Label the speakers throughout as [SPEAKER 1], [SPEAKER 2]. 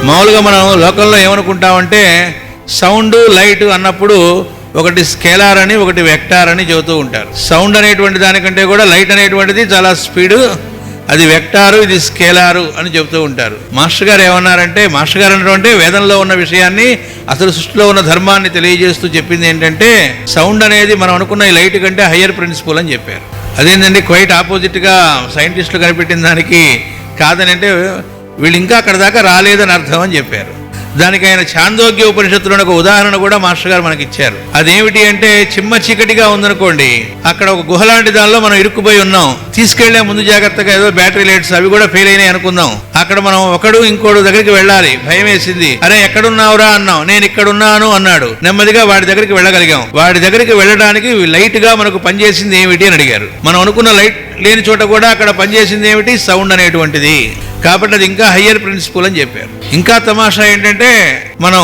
[SPEAKER 1] మామూలుగా మనం లోకల్లో ఏమనుకుంటామంటే సౌండ్ లైట్ అన్నప్పుడు ఒకటి స్కేలార్ అని ఒకటి వెక్టార్ అని చెబుతూ ఉంటారు. సౌండ్ అనేటువంటి దానికంటే కూడా లైట్ అనేటువంటిది చాలా స్పీడు, అది వెక్టారు, ఇది స్కేలారు అని చెబుతూ ఉంటారు. మాస్టర్ గారు ఏమన్నారంటే, మాస్టర్ గారు అన్నటువంటి వేదంలో ఉన్న విషయాన్ని, అసలు సృష్టిలో ఉన్న ధర్మాన్ని తెలియజేస్తూ చెప్పింది ఏంటంటే, సౌండ్ అనేది మనం అనుకున్న ఈ లైట్ కంటే హయ్యర్ ప్రిన్సిపల్ అని చెప్పారు. అదేంటండి క్వైట్ ఆపోజిట్గా సైంటిస్టులు కనిపెట్టిన దానికి కాదని అంటే వీళ్ళు ఇంకా అక్కడ దాకా రాలేదని అర్థం అని చెప్పారు. దానికి ఆయన ఛాందోగ్య ఉపనిషత్తులో ఒక ఉదాహరణ కూడా మాస్టర్ గారు మనకి ఇచ్చారు. అదేమిటి అంటే, చిమ్మ చీకటిగా ఉందనుకోండి, అక్కడ ఒక గుహ లాంటి దానిలో మనం ఇరుక్కుపోయి ఉన్నాం, తీసుకెళ్లే ముందు జాగ్రత్తగా ఏదో బ్యాటరీ లైట్స్ అవి కూడా ఫెయిల్ అయినాయి అనుకుందాం. అక్కడ మనం ఒకడు ఇంకోడు దగ్గరికి వెళ్ళాలి, భయం వేసింది, అరే ఎక్కడున్నావురా అన్నాం, నేను ఇక్కడున్నాను అన్నాడు. నెమ్మదిగా వాడి దగ్గరికి వెళ్ళగలిగాం. వాడి దగ్గరికి వెళ్ళడానికి లైట్ గా మనకు పనిచేసింది ఏమిటి అని అడిగారు. మనం అనుకున్న లైట్ లేని చోట కూడా అక్కడ పనిచేసింది ఏమిటి, సౌండ్ అనేటువంటిది. కాబట్టి అది ఇంకా హయ్యర్ ప్రిన్సిపల్ అని చెప్పారు. ఇంకా తమాషా ఏంటంటే, మనం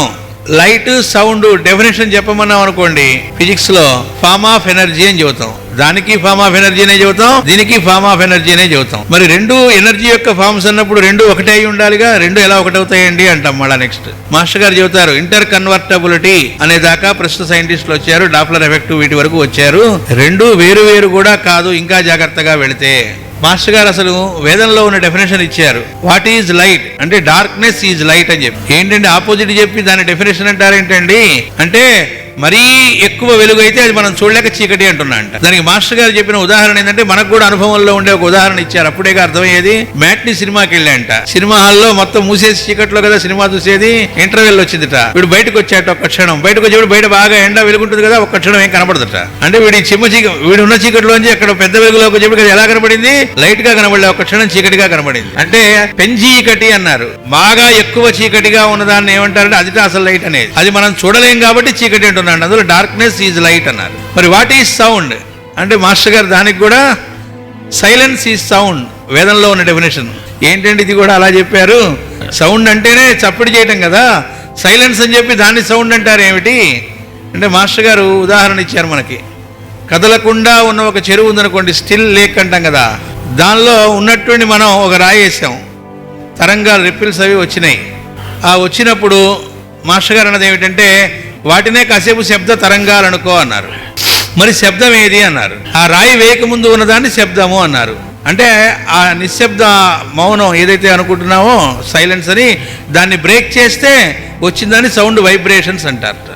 [SPEAKER 1] లైట్ సౌండ్ డెఫినేషన్ చెప్పమన్నాం అనుకోండి, ఫిజిక్స్ లో ఫార్మ్ ఆఫ్ ఎనర్జీ అని చెబుతాం, దానికి ఫార్మ్ ఆఫ్ ఎనర్జీనే చెబుతాం, దీనికి ఫార్మ్ ఆఫ్ ఎనర్జీనే చెబుతాం. మరి రెండు ఎనర్జీ యొక్క ఫార్మ్స్ అన్నప్పుడు రెండు ఒకటే అయి ఉండాలిగా, రెండు ఎలా ఒకటవుతాయండి అంటాం. మళ్ళా నెక్స్ట్ మాస్టర్ గారు చెబుతారు, ఇంటర్ కన్వర్టబిలిటీ అనే దాకా ప్రస్తుత సైంటిస్టులు వచ్చారు, డాప్లర్ ఎఫెక్ట్ వీటి వరకు వచ్చారు. రెండు వేరు వేరు కూడా కాదు, ఇంకా జాగ్రత్తగా వెళితే. మాస్టర్ గారు అసలు వేదంలో ఉన్న డెఫినేషన్ ఇచ్చారు. వాట్ ఈజ్ లైట్ అంటే, డార్క్నెస్ ఈజ్ లైట్ అని చెప్పి. ఏంటంటే ఆపోజిట్ చెప్పి దాని డెఫినేషన్ అంటారేంటండి అంటే, మరీ ఎక్కువ వెలుగు అయితే అది మనం చూడలేక చీకటి అంటున్నా అంట. దానికి మాస్టర్ గారు చెప్పిన ఉదాహరణ ఏంటంటే, మనకు కూడా అనుభవంలో ఉండే ఒక ఉదాహరణ ఇచ్చారు. అప్పుడేగా అర్థమయ్యేది. మ్యాట్ని సినిమాకి వెళ్ళాంట, సినిమా హాల్లో మొత్తం మూసేసి చీకట్లో కదా సినిమా చూసేది, ఇంటర్వెల్ వచ్చిందిట. వీడు బయటకు వచ్చాట, ఒక్క క్షణం బయటకు వచ్చేప్పుడు బయట బాగా ఎండ వెలుగుంటుంది కదా, ఒక్క క్షణం ఏం కనబడదట. అంటే వీడి వీడు ఉన్న చీకటిలోంచి అక్కడ పెద్ద వెలుగులోకి వచ్చేప్పుడు ఎలా కనబడింది, లైట్ గా కనబడలే, ఒక్క క్షణం చీకటిగా కనబడింది. అంటే పెంచీకటి అన్నారు. బాగా ఎక్కువ చీకటిగా ఉన్నదాన్ని ఏమంటారంటే అదిట అసలు లైట్ అనేది. అది మనం చూడలేం కాబట్టి చీకటి అంటున్నాడు, అందులో డార్క్నెస్ ఈజ్ లైట్ అన్నారు. మరి వాట్ ఈజ్ సౌండ్ అంటే మాస్టర్ గారు దానికి కూడా సైలెన్స్ ఈజ్ సౌండ్, వేదంలో ఉన్న డెఫినేషన్ ఏంటంటే ఇది కూడా అలా చెప్పారు. సౌండ్ అంటేనే చప్పుడు చేయటం కదా, సైలెన్స్ అని చెప్పి దాన్ని సౌండ్ అంటారు ఏమిటి అంటే, మాస్టర్ గారు ఉదాహరణ ఇచ్చారు మనకి. కదలకుండా ఉన్న ఒక చెరువు ఉందనుకోండి, స్టిల్ లేక్ అంటాం కదా, దానిలో ఉన్నటువంటి మనం ఒక రాయి వేసాం, తరంగాలు రిపిల్స్ అవి వచ్చినాయి. ఆ వచ్చినప్పుడు మాస్టర్ గారు అన్నది ఏమిటంటే, వాటినే కాసేపు శబ్ద తరంగాలు అనుకో అన్నారు. మరి శబ్దం ఏది అన్నారు. ఆ రాయి వేయకముందు ఉన్నదాన్ని శబ్దము అన్నారు. అంటే ఆ నిశ్శబ్ద మౌనం ఏదైతే అనుకుంటున్నామో సైలెన్స్ అని, దాన్ని బ్రేక్ చేస్తే వచ్చిందని సౌండ్ వైబ్రేషన్స్ అంటారు.